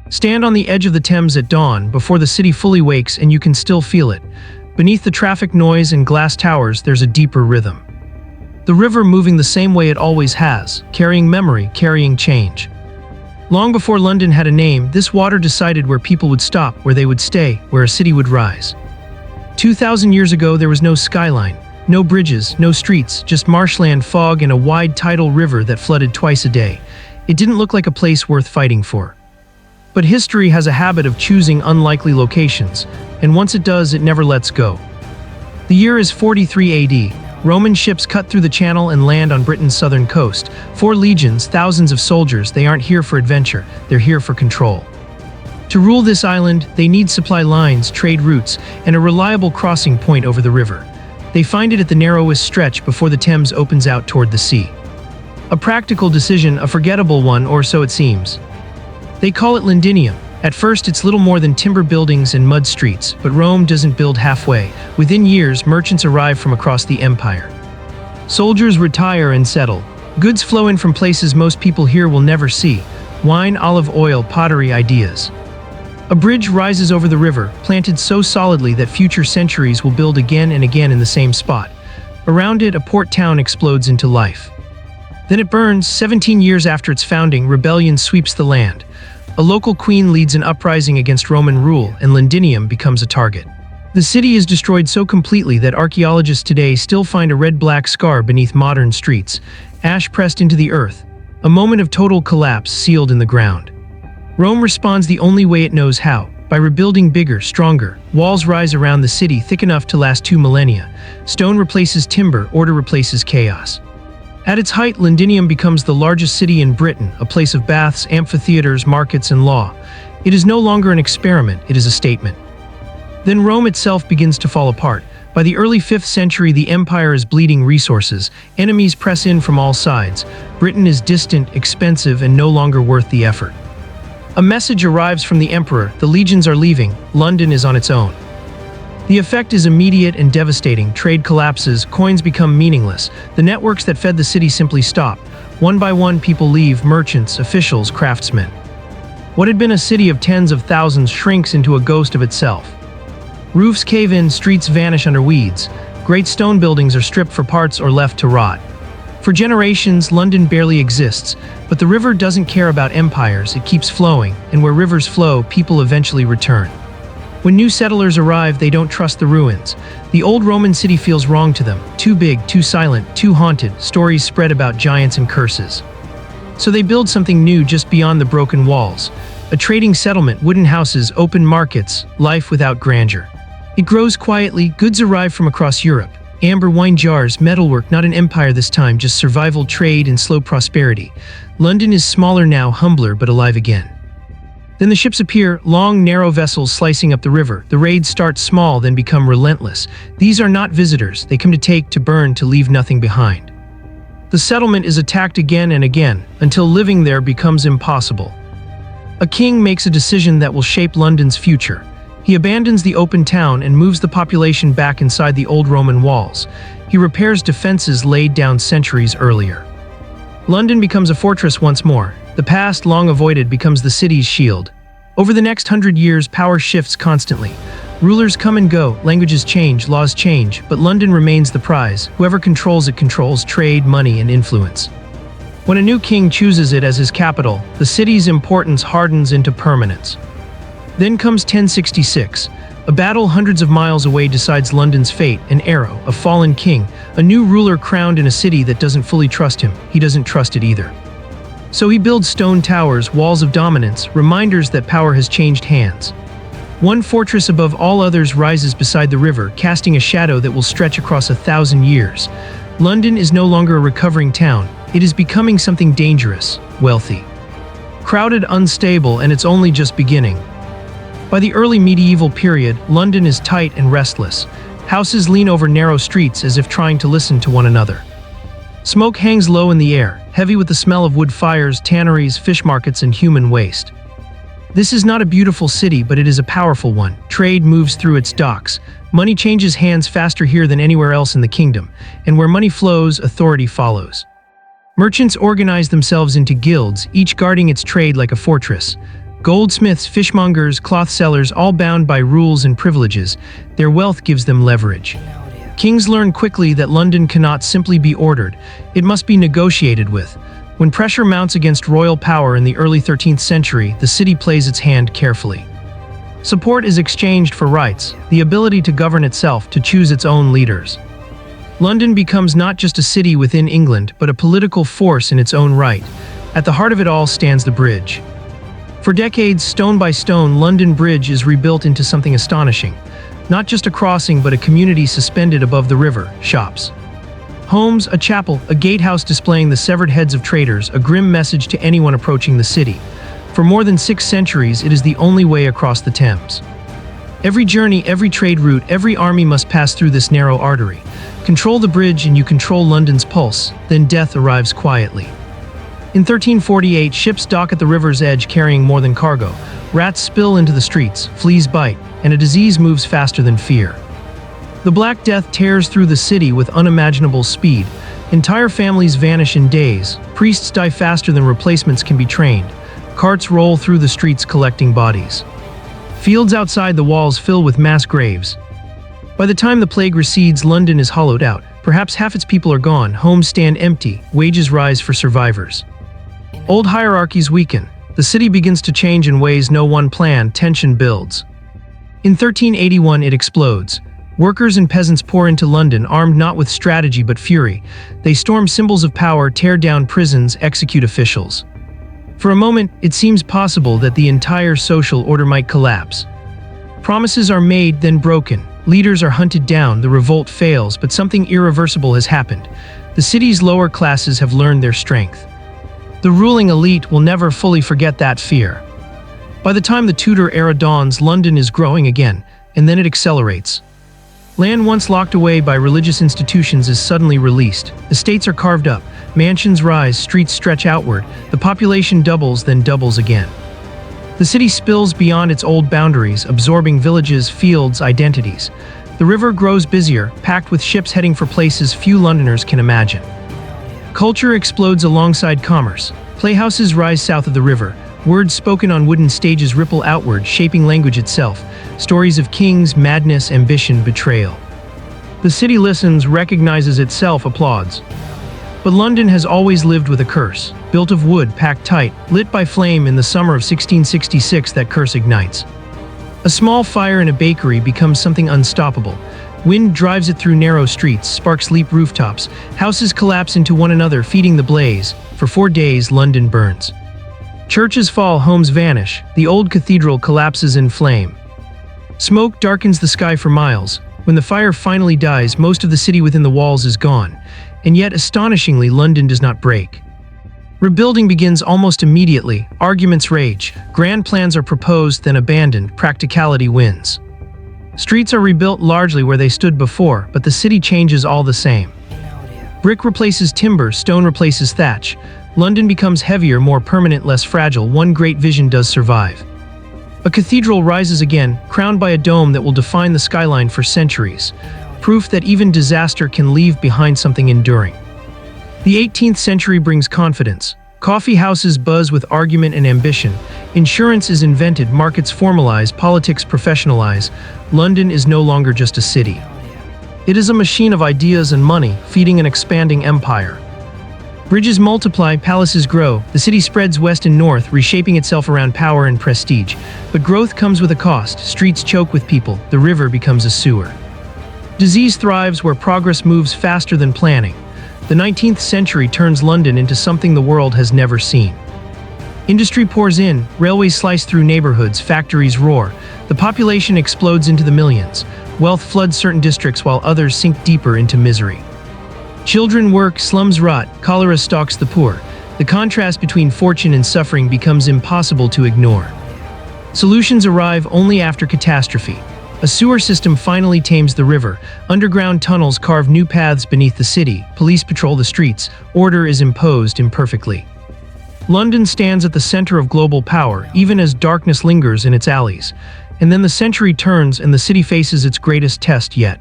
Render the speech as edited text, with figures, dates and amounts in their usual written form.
Stand on the edge of the Thames at dawn before the city fully wakes and you can still feel it. Beneath the traffic noise and glass towers, there's a deeper rhythm. The river moving the same way it always has, carrying memory, carrying change. Long before London had a name, this water decided where people would stop, where they would stay, where a city would rise. 2,000 years ago, there was no skyline, no bridges, no streets, just marshland, fog, and a wide tidal river that flooded twice a day. It didn't look like a place worth fighting for. But history has a habit of choosing unlikely locations, and once it does, it never lets go. The year is 43 AD. Roman ships cut through the channel and land on Britain's southern coast. 4 legions, thousands of soldiers, they aren't here for adventure, they're here for control. To rule this island, they need supply lines, trade routes, and a reliable crossing point over the river. They find it at the narrowest stretch before the Thames opens out toward the sea. A practical decision, a forgettable one, or so it seems. They call it Londinium. At first, it's little more than timber buildings and mud streets, but Rome doesn't build halfway. Within years, merchants arrive from across the empire. Soldiers retire and settle. Goods flow in from places most people here will never see. Wine, olive oil, pottery, ideas. A bridge rises over the river, planted so solidly that future centuries will build again and again in the same spot. Around it, a port town explodes into life. Then it burns. 17 years after its founding, rebellion sweeps the land. A local queen leads an uprising against Roman rule, and Londinium becomes a target. The city is destroyed so completely that archaeologists today still find a red-black scar beneath modern streets, ash pressed into the earth, a moment of total collapse sealed in the ground. Rome responds the only way it knows how, by rebuilding bigger, stronger. Walls rise around the city thick enough to last 2 millennia. Stone replaces timber, order replaces chaos. At its height, Londinium becomes the largest city in Britain, a place of baths, amphitheaters, markets, and law. It is no longer an experiment, it is a statement. Then Rome itself begins to fall apart. By the early 5th century, the empire is bleeding resources. Enemies press in from all sides. Britain is distant, expensive, and no longer worth the effort. A message arrives from the emperor: the legions are leaving, London is on its own. The effect is immediate and devastating. Trade collapses, coins become meaningless. The networks that fed the city simply stop. One by one, people leave: merchants, officials, craftsmen. What had been a city of tens of thousands shrinks into a ghost of itself. Roofs cave in, streets vanish under weeds. Great stone buildings are stripped for parts or left to rot. For generations, London barely exists, but the river doesn't care about empires, it keeps flowing, and where rivers flow, people eventually return. When new settlers arrive, they don't trust the ruins. The old Roman city feels wrong to them. Too big, too silent, too haunted. Stories spread about giants and curses. So they build something new just beyond the broken walls. A trading settlement, wooden houses, open markets, life without grandeur. It grows quietly, goods arrive from across Europe. Amber wine jars, metalwork, not an empire this time, just survival, trade, and slow prosperity. London is smaller now, humbler, but alive again. Then the ships appear, long, narrow vessels slicing up the river. The raids start small, then become relentless. These are not visitors. They come to take, to burn, to leave nothing behind. The settlement is attacked again and again, until living there becomes impossible. A king makes a decision that will shape London's future. He abandons the open town and moves the population back inside the old Roman walls. He repairs defenses laid down centuries earlier. London becomes a fortress once more. The past, long avoided, becomes the city's shield. Over the next 100 years, power shifts constantly. Rulers come and go, languages change, laws change, but London remains the prize. Whoever controls it controls trade, money, and influence. When a new king chooses it as his capital, the city's importance hardens into permanence. Then comes 1066. A battle hundreds of miles away decides London's fate. An arrow, a fallen king, a new ruler crowned in a city that doesn't fully trust him. He doesn't trust it either. So he builds stone towers, walls of dominance, reminders that power has changed hands. One fortress above all others rises beside the river, casting a shadow that will stretch across 1,000 years. London is no longer a recovering town. It is becoming something dangerous, wealthy, crowded, unstable, and it's only just beginning. By the early medieval period, London is tight and restless. Houses lean over narrow streets as if trying to listen to one another. Smoke hangs low in the air, heavy with the smell of wood fires, tanneries, fish markets, and human waste. This is not a beautiful city, but it is a powerful one. Trade moves through its docks. Money changes hands faster here than anywhere else in the kingdom, and where money flows, authority follows. Merchants organize themselves into guilds, each guarding its trade like a fortress. Goldsmiths, fishmongers, cloth sellers, all bound by rules and privileges. Their wealth gives them leverage. Kings learn quickly that London cannot simply be ordered, it must be negotiated with. When pressure mounts against royal power in the early 13th century, the city plays its hand carefully. Support is exchanged for rights, the ability to govern itself, to choose its own leaders. London becomes not just a city within England, but a political force in its own right. At the heart of it all stands the bridge. For decades, stone by stone, London Bridge is rebuilt into something astonishing. Not just a crossing, but a community suspended above the river, shops, homes, a chapel, a gatehouse displaying the severed heads of traitors, a grim message to anyone approaching the city. For more than 6 centuries, it is the only way across the Thames. Every journey, every trade route, every army must pass through this narrow artery. Control the bridge and you control London's pulse, then death arrives quietly. In 1348, ships dock at the river's edge carrying more than cargo. Rats spill into the streets, fleas bite, and a disease moves faster than fear. The Black Death tears through the city with unimaginable speed. Entire families vanish in days. Priests die faster than replacements can be trained. Carts roll through the streets collecting bodies. Fields outside the walls fill with mass graves. By the time the plague recedes, London is hollowed out. Perhaps half its people are gone, homes stand empty, wages rise for survivors. Old hierarchies weaken. The city begins to change in ways no one planned. Tension builds. In 1381 it explodes. Workers and peasants pour into London, armed not with strategy but fury. They storm symbols of power, tear down prisons, execute officials. For a moment, it seems possible that the entire social order might collapse. Promises are made, then broken. Leaders are hunted down, the revolt fails, but something irreversible has happened. The city's lower classes have learned their strength. The ruling elite will never fully forget that fear. By the time the Tudor era dawns, London is growing again, and then it accelerates. Land once locked away by religious institutions is suddenly released. Estates are carved up, mansions rise, streets stretch outward, the population doubles, then doubles again. The city spills beyond its old boundaries, absorbing villages, fields, identities. The river grows busier, packed with ships heading for places few Londoners can imagine. Culture explodes alongside commerce. Playhouses rise south of the river. Words spoken on wooden stages ripple outward, shaping language itself. Stories of kings, madness, ambition, betrayal. The city listens, recognizes itself, applauds. But London has always lived with a curse. Built of wood, packed tight, lit by flame in the summer of 1666, that curse ignites. A small fire in a bakery becomes something unstoppable. Wind drives it through narrow streets, sparks leap rooftops, houses collapse into one another, feeding the blaze. For 4 days, London burns. Churches fall, homes vanish, the old cathedral collapses in flame. Smoke darkens the sky for miles. When the fire finally dies, most of the city within the walls is gone. And yet, astonishingly, London does not break. Rebuilding begins almost immediately. Arguments rage. Grand plans are proposed, then abandoned. Practicality wins. Streets are rebuilt largely where they stood before, but the city changes all the same. Brick replaces timber, stone replaces thatch. London becomes heavier, more permanent, less fragile. One great vision does survive. A cathedral rises again, crowned by a dome that will define the skyline for centuries. Proof that even disaster can leave behind something enduring. The 18th century brings confidence. Coffee houses buzz with argument and ambition. Insurance is invented, markets formalize, politics professionalize. London is no longer just a city. It is a machine of ideas and money, feeding an expanding empire. Bridges multiply, palaces grow, the city spreads west and north, reshaping itself around power and prestige. But growth comes with a cost. Streets choke with people, the river becomes a sewer. Disease thrives where progress moves faster than planning. The 19th century turns London into something the world has never seen. Industry pours in, railways slice through neighborhoods, factories roar. The population explodes into the millions. Wealth floods certain districts while others sink deeper into misery. Children work, slums rot, cholera stalks the poor. The contrast between fortune and suffering becomes impossible to ignore. Solutions arrive only after catastrophe. A sewer system finally tames the river. Underground tunnels carve new paths beneath the city. Police patrol the streets. Order is imposed imperfectly. London stands at the center of global power, even as darkness lingers in its alleys. And then the century turns and the city faces its greatest test yet.